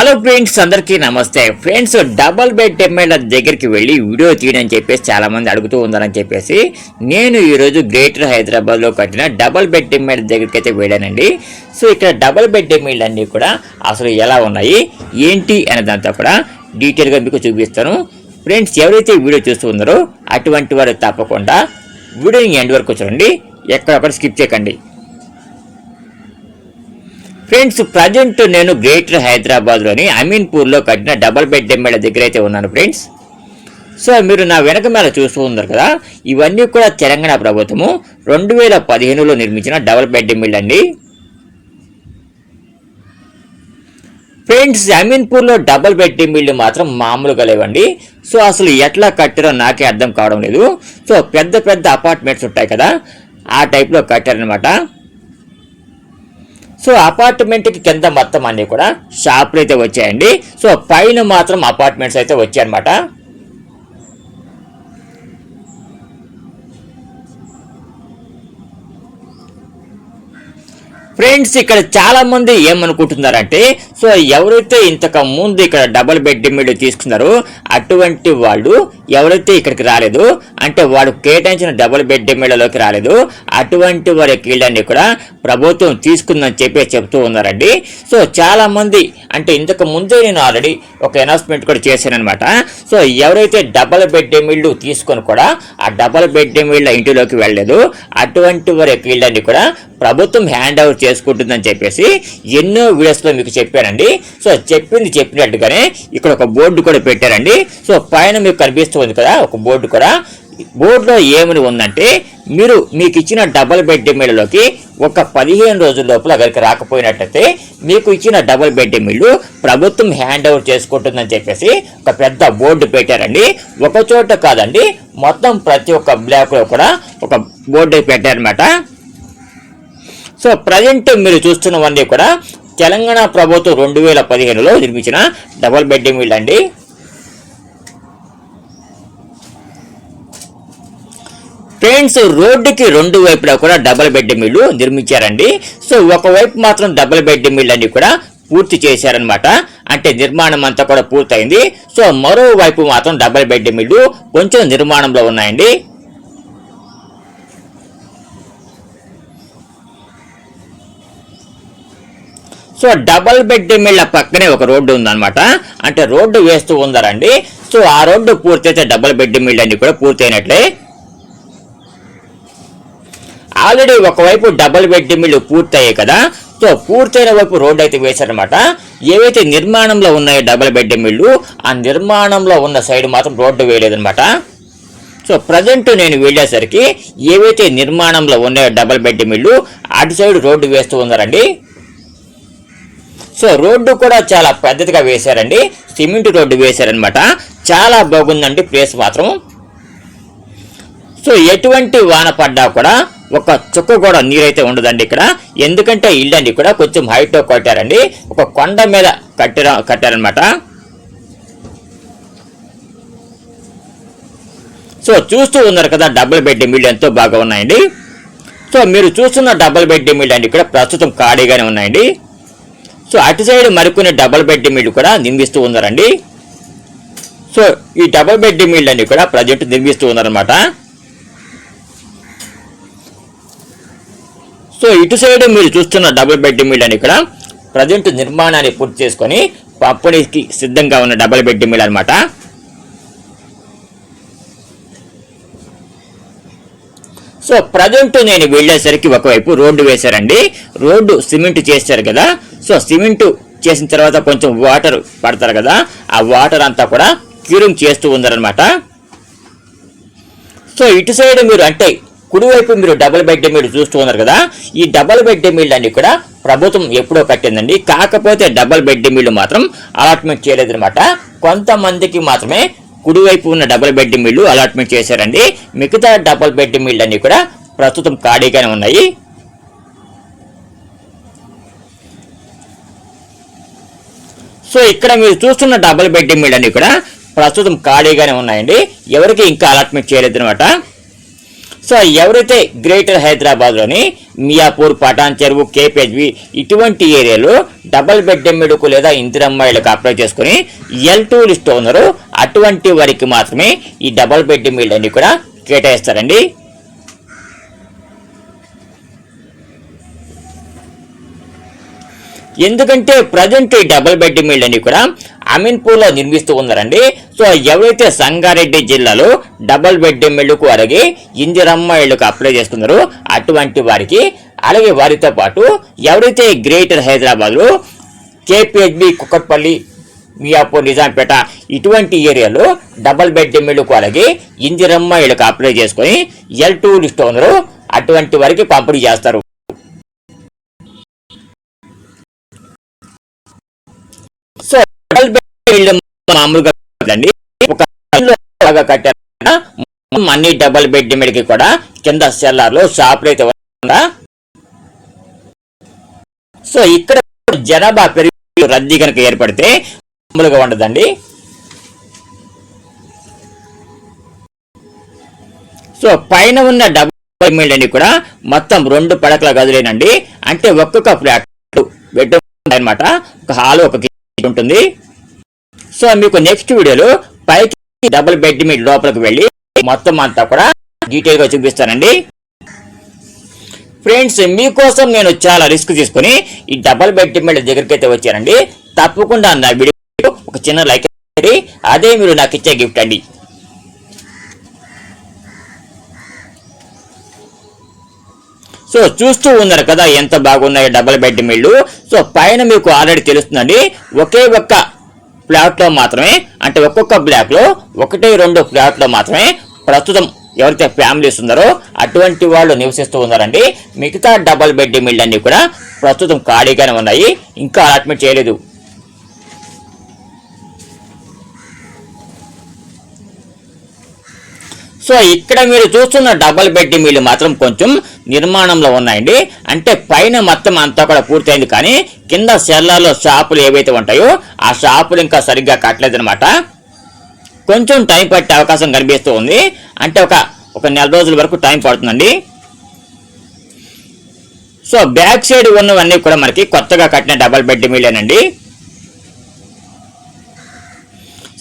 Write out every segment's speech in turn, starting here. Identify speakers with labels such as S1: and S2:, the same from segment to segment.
S1: Hello friends, అందరికీ నమస్తే. Friends, double bed MLA దగ్గరికి వెళ్ళి వీడియో తీయడం చెప్పేసి చాలా మంది అడుగుతూ ఉన్నారని చెప్పేసి నేను ఈరోజు గ్రేటర్ హైదరాబాద్లో కట్టిన డబుల్ బెడ్ ఎమ్మెల్యే దగ్గరికి అయితే వెళ్ళానండి. సో ఇక్కడ డబుల్ బెడ్ ఎమ్మెల్యే అన్నీ కూడా అసలు ఎలా ఉన్నాయి ఏంటి అనేదంతా కూడా డీటెయిల్గా మీకు చూపిస్తాను. ఫ్రెండ్స్, ఎవరైతే వీడియో చూస్తూ ఉన్నారో అటువంటి వారు తప్పకుండా వీడియోని ఎండ్ వరకు చూడండి, ఎక్కడొక్కడ స్కిప్ చేయకండి. ఫ్రెండ్స్, ప్రజెంట్ నేను గ్రేటర్ హైదరాబాద్లోని అమీన్పూర్లో కట్టిన డబుల్ బెడ్ ఎమ్మెల్యే దగ్గర అయితే ఉన్నాను ఫ్రెండ్స్. సో మీరు నా వెనక మీద చూస్తూ ఉన్నారు కదా, ఇవన్నీ కూడా తెలంగాణ ప్రభుత్వము 2015లో నిర్మించిన డబుల్ బెడ్ ఎమ్మెల్యే అండి. ఫ్రెండ్స్, అమీన్పూర్లో డబుల్ బెడ్ ఎమ్మెల్యే మాత్రం మామూలుగా లేవండి. సో అసలు ఎట్లా కట్టారో నాకే అర్థం కావడం లేదు. సో పెద్ద పెద్ద అపార్ట్మెంట్స్ ఉంటాయి కదా, ఆ టైప్లో కట్టారనమాట. సో అపార్ట్మెంట్కి కింద మొత్తం అన్నీ కూడా షాపులు అయితే వచ్చాయండి. సో పైన మాత్రం అపార్ట్మెంట్స్ అయితే వచ్చాయన్నమాట. ఫ్రెండ్స్, ఇక్కడ చాలా మంది ఏమనుకుంటున్నారంటే, సో ఎవరైతే ఇంతకు ముందు ఇక్కడ డబుల్ బెడ్ ఎమ్మెల్యే తీసుకున్నారో అటువంటి వాళ్ళు ఎవరైతే ఇక్కడికి రాలేదు, అంటే వాడు కేటాయించిన డబుల్ బెడ్ ఎమ్మెల్యేలోకి రాలేదు, అటువంటి వారి కీళ్ళని కూడా ప్రభుత్వం తీసుకుందని చెప్తూ ఉన్నారండి. సో చాలా మంది అంటే ఇంతకు ముందే నేను ఆల్రెడీ ఒక అనౌన్స్మెంట్ కూడా చేశానమాట. సో ఎవరైతే డబుల్ బెడ్ ఎమ్మెల్యే తీసుకొని కూడా ఆ డబుల్ బెడ్ ఎమ్మెల్యే ఇంటిలోకి వెళ్ళలేదు, అటువంటి వారి కీళ్ళని కూడా ప్రభుత్వం హ్యాండ్ ఓవర్ చేసుకుంటుందని చెప్పేసి ఎన్నో వీడియోస్లో మీకు చెప్పానండి. సో చెప్పినట్టుగానే ఇక్కడ ఒక బోర్డు కూడా పెట్టారండి. సో పైన మీకు కనిపిస్తుంది కదా ఒక బోర్డు కూడా. బోర్డులో ఏమని ఉందంటే, మీకు ఇచ్చిన డబుల్ బెడ్ ఎమ్మెల్యేలోకి ఒక 15 రోజుల లోపల అక్కడికి రాకపోయినట్టయితే మీకు ఇచ్చిన డబుల్ బెడ్ ఎమ్మెల్యే ప్రభుత్వం హ్యాండ్ ఓవర్ చేసుకుంటుందని చెప్పేసి ఒక పెద్ద బోర్డు పెట్టారండి. ఒక చోట కాదండి, మొత్తం ప్రతి ఒక్క బ్లాక్లో కూడా ఒక బోర్డు పెట్టారనమాట. సో ప్రజెంట్ మీరు చూస్తున్నవన్నీ కూడా తెలంగాణ ప్రభుత్వం 2015లో నిర్మించిన డబుల్ బెడ్ ఎమ్మెల్యే అండి. ఫ్రెండ్స్, రోడ్డుకి రెండు వైపులా కూడా డబుల్ బెడ్ ఎమ్మెల్యే నిర్మించారండి. సో ఒకవైపు మాత్రం డబుల్ బెడ్ ఎమ్మెల్యే అన్ని కూడా పూర్తి చేశారనమాట, అంటే నిర్మాణం అంతా కూడా పూర్తయింది. సో మరోవైపు మాత్రం డబుల్ బెడ్ ఎమ్మెల్యే కొంచెం నిర్మాణంలో ఉన్నాయండి. సో డబుల్ బెడ్ ఎమ్మెల్యే పక్కనే ఒక రోడ్డు ఉందన్నమాట, అంటే రోడ్డు వేస్తూ ఉన్నారండి. సో ఆ రోడ్డు పూర్తయితే డబుల్ బెడ్ ఎమ్మెల్యే అన్ని కూడా పూర్తయినట్లే. ఆల్రెడీ ఒకవైపు డబుల్ బెడ్ ఎమ్మెల్యే పూర్తయ్యాయి కదా, సో పూర్తయిన వైపు రోడ్డు అయితే వేశారనమాట. ఏవైతే నిర్మాణంలో ఉన్నాయో డబుల్ బెడ్ ఎమ్మెల్యే, ఆ నిర్మాణంలో ఉన్న సైడ్ మాత్రం రోడ్డు వేయలేదనమాట. సో ప్రజెంట్ నేను వెళ్ళేసరికి ఏవైతే నిర్మాణంలో ఉన్నాయో డబుల్ బెడ్ ఎమ్మెల్యే అటు సైడ్ రోడ్డు వేస్తూ ఉన్నారండి. సో రోడ్డు కూడా చాలా పెద్దదిగా వేశారండి, సిమెంట్ రోడ్డు వేశారనమాట. చాలా బాగుందండి ప్లేస్ మాత్రం. సో ఎటువంటి వాన పడ్డా కూడా ఒక చుక్క కూడా నీరైతే ఉండదండి ఇక్కడ, ఎందుకంటే ఇల్లండి కూడా కొంచెం హైట్లో కట్టారండి, ఒక కొండ మీద కట్టారనమాట. సో చూస్తూ ఉన్నారు కదా డబుల్ బెడ్ ఎమ్మెల్యే ఎంతో బాగా ఉన్నాయండి. సో మీరు చూస్తున్న డబుల్ బెడ్ ఎమ్మెల్యే అండి ఇక్కడ ప్రస్తుతం ఖాళీగానే ఉన్నాయండి. సో అటు సైడ్ మరికొన్ని డబుల్ బెడ్ ఎమ్మెల్యే కూడా నిర్మిస్తూ ఉన్నారండి. సో ఈ డబుల్ బెడ్ ఎమ్మెల్యే అన్ని కూడా ప్రజెంట్ నిర్మిస్తూ ఉన్నారనమాట. సో ఇటు సైడ్ మీరు చూస్తున్న డబుల్ బెడ్ ఎమ్మెల్యే అని ఇక్కడ ప్రజెంట్ నిర్మాణాన్ని పూర్తి చేసుకొని పంపిణీకి సిద్ధంగా ఉన్న డబుల్ బెడ్ ఎమ్మెల్యే అనమాట. సో ప్రజెంట్ నేను వెళ్ళేసరికి ఒకవైపు రోడ్డు వేశారండి, రోడ్డు సిమెంట్ చేశారు కదా. సో సిమెంట్ చేసిన తర్వాత కొంచెం వాటర్ పడతారు కదా, ఆ వాటర్ అంతా కూడా క్యూరింగ్ చేస్తూ ఉన్నారనమాట. సో ఇటు సైడ్ మీరు అంటే కుడివైపు మీరు డబుల్ బెడ్ ఎమ్మెల్యే చూస్తూ ఉన్నారు కదా, ఈ డబుల్ బెడ్ ఎమ్మెల్యే అన్ని కూడా ప్రభుత్వం ఎప్పుడో కట్టిందండి. కాకపోతే డబుల్ బెడ్ ఎమ్మెల్యే మాత్రం అలాట్మెంట్ చేయలేదనమాట. కొంతమందికి మాత్రమే కుడివైపు ఉన్న డబుల్ బెడ్ ఎమ్మెల్యే అలాట్మెంట్ చేశారండి. మిగతా డబుల్ బెడ్ ఎమ్మెల్యే అన్ని కూడా ప్రస్తుతం ఖాళీగానే ఉన్నాయి. సో ఇక్కడ మీరు చూస్తున్న డబుల్ బెడ్ ఎమ్మెల్యే అన్ని కూడా ప్రస్తుతం ఖాళీగానే ఉన్నాయండి, ఎవరికి ఇంకా అలాట్మెంట్ చేయలేదు అనమాట. సో ఎవరైతే గ్రేటర్ హైదరాబాద్లోని మియాపూర్, పటాన్ చెరువు, కేపీహెచ్బి ఇటువంటి ఏరియాలో డబుల్ బెడ్రూమ్లకు లేదా ఇందిరమ్మ ఇళ్ళకు అప్లై చేసుకుని L2 లిస్ట్లో ఉన్నారో అటువంటి వారికి మాత్రమే ఈ డబుల్ బెడ్రూమ్ ఇళ్ళని కూడా కేటాయిస్తారండి. ఎందుకంటే ప్రజెంట్ ఈ డబుల్ బెడ్రూమ్ ఇళ్ళని కూడా అమీన్పూర్లో నిర్మిస్తూ ఉన్నారండి. సో ఎవరైతే సంగారెడ్డి జిల్లాలో డబుల్ బెడ్రూమ్ ఇళ్ళకు అలాగే ఇందిరమ్మ ఇళ్ళకు అప్లై చేసుకున్నారో అటువంటి వారికి, అలాగే వారితో పాటు ఎవరైతే గ్రేటర్ హైదరాబాద్లో కేపీహెచ్బి, కుక్కట్పల్లి, మియాపూర్, నిజాంపేట ఇటువంటి ఏరియాలో డబుల్ బెడ్రూమ్ ఇళ్ళకు అలాగే ఇందిరమ్మ ఇళ్ళకు అప్లై చేసుకొని L2 లిస్ట్ ఉన్నారో అటువంటి వారికి పంపిణీ చేస్తారు. సో డబుల్ బెడ్రూమ్ ఇళ్ళు మామూలుగా ఒక కట్టారు. అన్ని డబుల్ బెడ్రూమ్ ఇళ్ళకి కూడా కింద సెల్లార్లో షాపులు అయితే ఉందా. సో ఇక్కడ జనాభా పెరిగి రద్దీ కనుక ఏర్పడితే మామూలుగా ఉండదండి. సో పైన ఉన్న డబుల్ బెడ్రూమ్ ఇళ్ళని కూడా మొత్తం 2 పడకల గదులేనండి. అంటే ఒక్కొక్క ఫ్లాట్ బెడ్రూమ్ అనమాట. ఒక హాల్, ఒక కిచెన్ ఉంటుంది. సో మీకు నెక్స్ట్ వీడియోలో పైకి డబుల్ బెడ్రూమ్ లోపలికి వెళ్ళి మొత్తం అంతా కూడా డీటెయిల్ గా చూపిస్తానండి. ఫ్రెండ్స్, మీకోసం నేను చాలా రిస్క్ తీసుకుని ఈ డబుల్ బెడ్రూమ్ దగ్గరికి అయితే వచ్చానండి. తప్పకుండా నా వీడియో ఒక చిన్న లైక్ చేయండి. అదే మీరు నాకు ఇచ్చే గిఫ్ట్ అండి. సో చూస్తూ ఉన్నారు కదా ఎంత బాగున్నాయి డబుల్ బెడ్రూమ్ ఇళ్ళు. సో పైన మీకు ఆల్రెడీ తెలుస్తుందండి, ఒకే ఒక్క ఫ్లాట్ లో మాత్రమే, అంటే ఒక్కొక్క బ్లాక్ లో 1-2 ఫ్లాట్ లో మాత్రమే ప్రస్తుతం ఎవరైతే ఫ్యామిలీస్ ఉన్నారో అటువంటి వాళ్ళు నివసిస్తూ ఉన్నారండి. మిగతా డబుల్ బెడ్రూమ్ ఇళ్ళు అన్ని కూడా ప్రస్తుతం ఖాళీగానే ఉన్నాయి, ఇంకా అలాట్మెంట్ చేయలేదు. సో ఇక్కడ మీరు చూస్తున్న డబుల్ బెడ్రూమ్ ఇళ్ళు మాత్రం కొంచెం నిర్మాణంలో ఉన్నాయండి. అంటే పైన మొత్తం అంతా కూడా పూర్తయింది, కానీ కింద సెల్లార్లో షాపులు ఏవైతే ఉంటాయో ఆ షాపులు ఇంకా సరిగ్గా కట్టలేదనమాట. కొంచెం టైం పట్టే అవకాశం కనిపిస్తూ ఉంది. అంటే ఒక నెల రోజుల వరకు టైం పడుతుందండి. సో బ్యాక్ సైడ్ ఉన్నవన్నీ కూడా మనకి కొత్తగా కట్టిన డబుల్ బెడ్రూమ్ ఇళ్ళేనండి.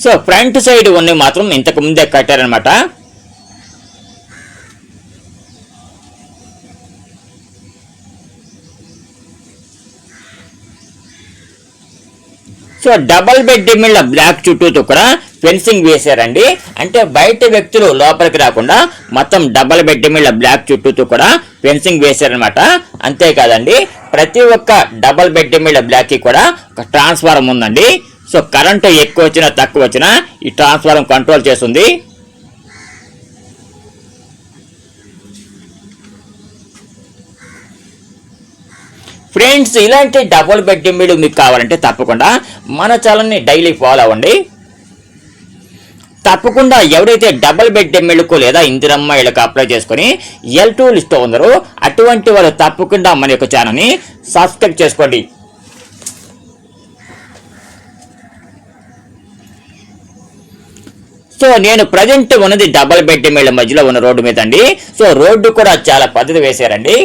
S1: సో ఫ్రంట్ సైడ్ ఉన్నవి మాత్రం ఇంతకు ముందే కట్టారనమాట. సో డబుల్ బెడ్రూమ్ ఇళ్ళ బ్లాక్ చుట్టూతో కూడా ఫెన్సింగ్ వేశారండి. అంటే బయట వ్యక్తులు లోపలికి రాకుండా మొత్తం డబుల్ బెడ్రూమ్ ఇళ్ళ బ్లాక్ చుట్టూతో కూడా ఫెన్సింగ్ వేశారనమాట. అంతేకాదండి, ప్రతి ఒక్క డబుల్ బెడ్రూమ్ ఇళ్ళ బ్లాక్ కి కూడా ఒక ట్రాన్స్ఫారం ఉందండి. సో కరెంటు ఎక్కువ వచ్చినా తక్కువ వచ్చినా ఈ ట్రాన్స్ఫారం కంట్రోల్ చేస్తుంది. ఫ్రెండ్స్, ఇలాంటి డబుల్ బెడ్రూమ్ ఇళ్ళు మీకు కావాలంటే తప్పకుండా మన ఛానల్ని డైలీ ఫాలో అవ్వండి. తప్పకుండా ఎవరైతే డబుల్ బెడ్రూమ్ ఇళ్ళకు లేదా ఇందిరమ్మ ఇళ్ళకు అప్లై చేసుకుని L2 లిస్ట్ ఉన్నారో అటువంటి వారు తప్పకుండా మన యొక్క ఛానల్ని సబ్స్క్రైబ్ చేసుకోండి. సో నేను ప్రజెంట్ ఉన్నది డబుల్ బెడ్రూమ్ ఇళ్ళ మధ్యలో ఉన్న రోడ్డు మీద అండి. సో రోడ్డు కూడా చాలా పద్ధతి వేశారండి.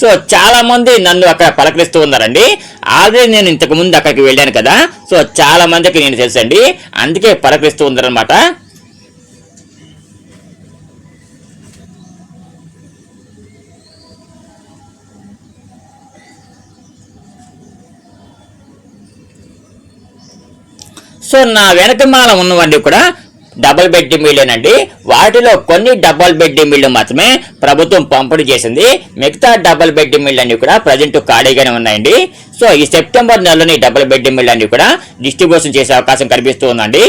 S1: సో చాలా మంది నన్ను అక్కడ పలకరిస్తూ ఉన్నారండి. ఆల్రెడీ నేను ఇంతకు ముందు అక్కడికి వెళ్ళాను కదా. సో చాలా మందికి నేను తెలుసండి, అందుకే పలకరిస్తూ ఉన్నారనమాట. సో నా వెనకమాల ఉన్నవన్నీ కూడా డబుల్ బెడ్రూమ్ ఇళ్ళేనండి. వాటిలో కొన్ని డబుల్ బెడ్రూమ్ ఇళ్ళు మాత్రమే ప్రభుత్వం పంపిణీ చేసింది. మిగతా డబుల్ బెడ్రూమ్ ఇళ్ళన్నీ కూడా ప్రజెంట్ ఖాళీగానే ఉన్నాయండి. సో ఈ సెప్టెంబర్ నెలలోని డబుల్ బెడ్రూమ్ ఇళ్ళన్నీ కూడా డిస్ట్రిబ్యూషన్ చేసే అవకాశం కనిపిస్తూ ఉందండి.